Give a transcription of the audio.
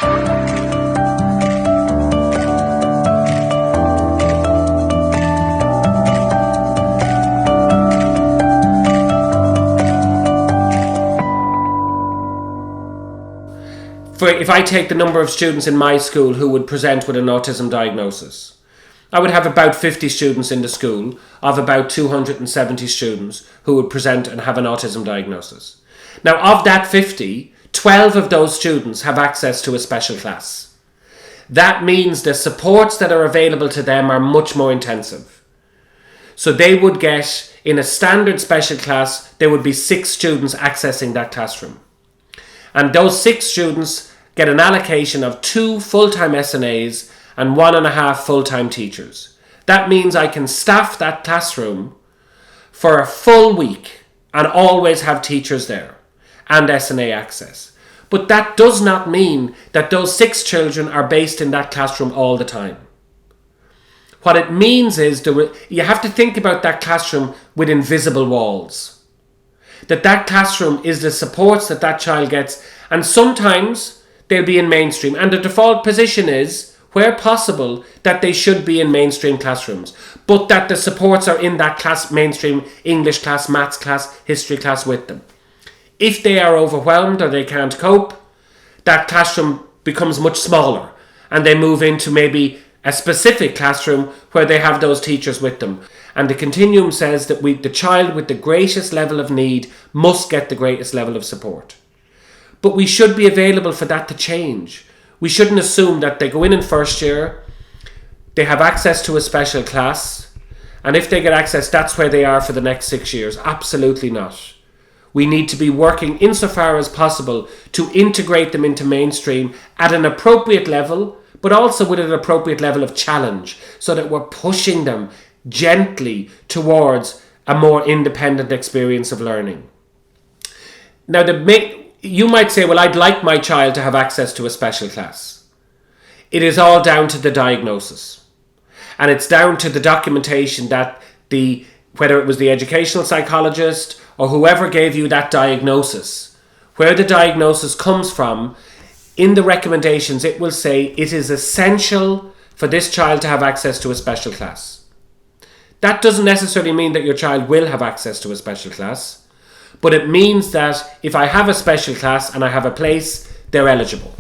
If I take the number of students in my school who would present with an autism diagnosis, I would have about 50 students in the school of about 270 students who would present and have an autism diagnosis. Now, of that 50, 12 of those students have access to a special class. That means the supports that are available to them are much more intensive. So they would get, in a standard special class, there would be 6 students accessing that classroom. And those 6 students get an allocation of 2 full-time SNAs and 1.5 full-time teachers. That means I can staff that classroom for a full week and always have teachers there and SNA access. But that does not mean that those 6 children are based in that classroom all the time. What it means is you have to think about that classroom with invisible walls. That classroom is the supports that that child gets, and sometimes they'll be in mainstream, and the default position is, where possible, that they should be in mainstream classrooms, but that the supports are in that class, mainstream English class, maths class, history class with them. If they are overwhelmed or they can't cope, that classroom becomes much smaller and they move into maybe a specific classroom where they have those teachers with them. And the continuum says that the child with the greatest level of need must get the greatest level of support. But we should be available for that to change. We shouldn't assume that they go in first year, they have access to a special class, and if they get access, that's where they are for the next 6 years. Absolutely not. We need to be working insofar as possible to integrate them into mainstream at an appropriate level, but also with an appropriate level of challenge, so that we're pushing them gently towards a more independent experience of learning. Now, you might say, well, I'd like my child to have access to a special class. It is all down to the diagnosis. And it's down to the documentation that whether it was the educational psychologist or whoever gave you that diagnosis, where the diagnosis comes from, in the recommendations it will say it is essential for this child to have access to a special class. That doesn't necessarily mean that your child will have access to a special class, but it means that if I have a special class and I have a place, they're eligible.